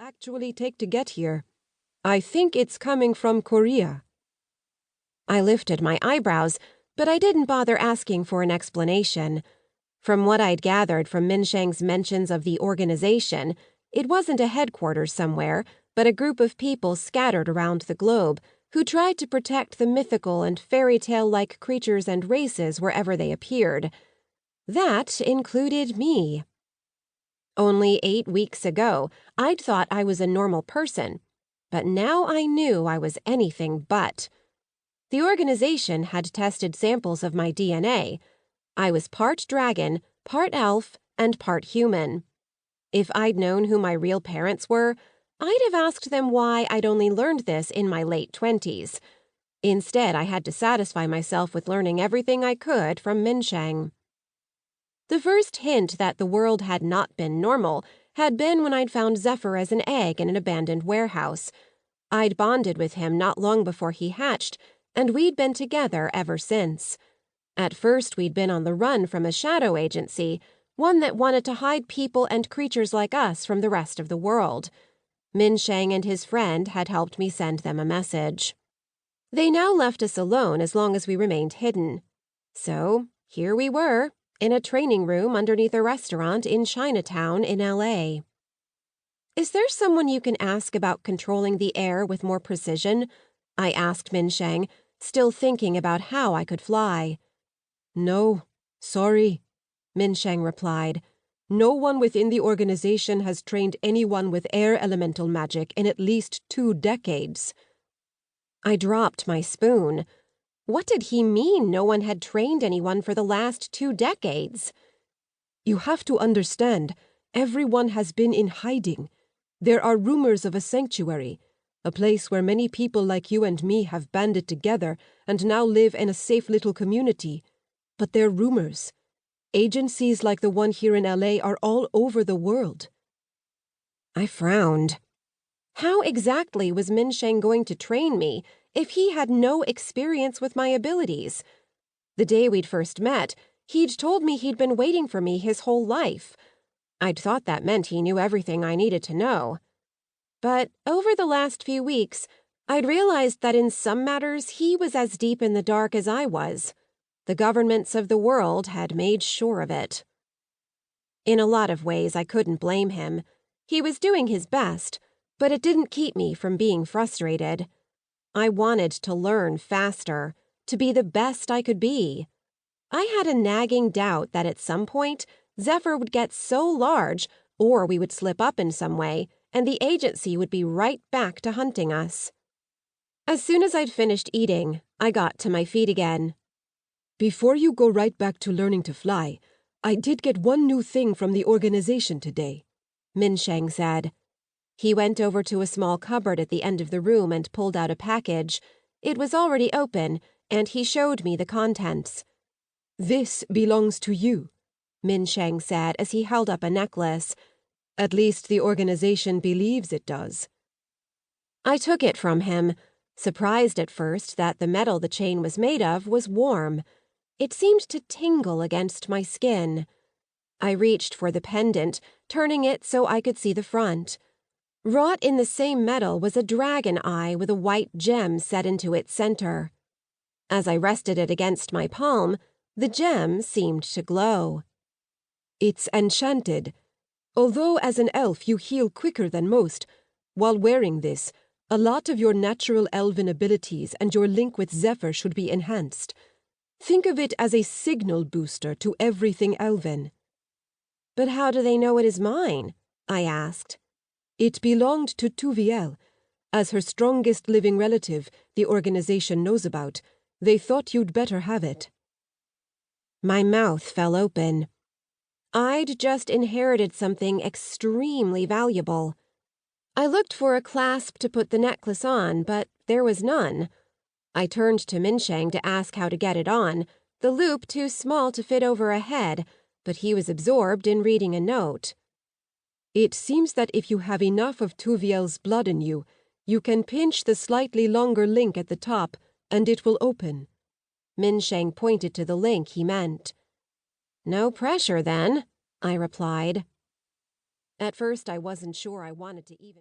actually take to get here? I think it's coming from Korea." I lifted my eyebrows, but I didn't bother asking for an explanation. From what I'd gathered from Minsheng's mentions of the organization, it wasn't a headquarters somewhere, but a group of people scattered around the globe who tried to protect the mythical and fairy tale-like creatures and races wherever they appeared. That included me. Only 8 weeks ago, I'd thought I was a normal person, but now I knew I was anything but. The organization had tested samples of my DNA. I was part dragon, part elf, and part human. If I'd known who my real parents were, I'd have asked them why I'd only learned this in my late 20s. Instead, I had to satisfy myself with learning everything I could from Minsheng. The first hint that the world had not been normal had been when I'd found Zephyr as an egg in an abandoned warehouse. I'd bonded with him not long before he hatched, and we'd been together ever since. At first, we'd been on the run from a shadow agency, one that wanted to hide people and creatures like us from the rest of the world. Minsheng and his friend had helped me send them a message. They now left us alone as long as we remained hidden. So, here we were, in a training room underneath a restaurant in Chinatown in LA. "Is there someone you can ask about controlling the air with more precision?" I asked Minsheng, still thinking about how I could fly. "No, sorry," Minsheng replied. "No one within the organization has trained anyone with air elemental magic in at least 2 decades. I dropped my spoon. What did he mean no one had trained anyone for the last 2 decades? "You have to understand, everyone has been in hiding. There are rumors of a sanctuary, a place where many people like you and me have banded together and now live in a safe little community. But they're rumors. Agencies like the one here in LA are all over the world." I frowned. How exactly was Minsheng going to train me if he had no experience with my abilities? The day we'd first met, he'd told me he'd been waiting for me his whole life. I'd thought that meant he knew everything I needed to know. But over the last few weeks, I'd realized that in some matters he was as deep in the dark as I was. The governments of the world had made sure of it. In a lot of ways, I couldn't blame him. He was doing his best, but it didn't keep me from being frustrated. I wanted to learn faster, to be the best I could be. I had a nagging doubt that at some point, Zephyr would get so large, or we would slip up in some way, and the agency would be right back to hunting us. As soon as I'd finished eating, I got to my feet again. "Before you go right back to learning to fly, I did get one new thing from the organization today," Minsheng said. He went over to a small cupboard at the end of the room and pulled out a package. It was already open, and he showed me the contents. "This belongs to you," Minsheng said as he held up a necklace. "At least the organization believes it does." I took it from him, surprised at first that the metal the chain was made of was warm. It seemed to tingle against my skin. I reached for the pendant, turning it so I could see the front. Wrought in the same metal was a dragon eye with a white gem set into its center. As I rested it against my palm, the gem seemed to glow. "It's enchanted. Although as an elf you heal quicker than most, while wearing this, a lot of your natural elven abilities and your link with Zephyr should be enhanced. Think of it as a signal booster to everything elven." "But how do they know it is mine?" I asked. "It belonged to Tuviel. As her strongest living relative the organization knows about, they thought you'd better have it." My mouth fell open. I'd just inherited something extremely valuable. I looked for a clasp to put the necklace on, but there was none. I turned to Minsheng to ask how to get it on, the loop too small to fit over a head, but he was absorbed in reading a note. "It seems that if you have enough of Tuviel's blood in you, you can pinch the slightly longer link at the top, and it will open." Minsheng pointed to the link he meant. "No pressure, then," I replied. At first I wasn't sure I wanted to even...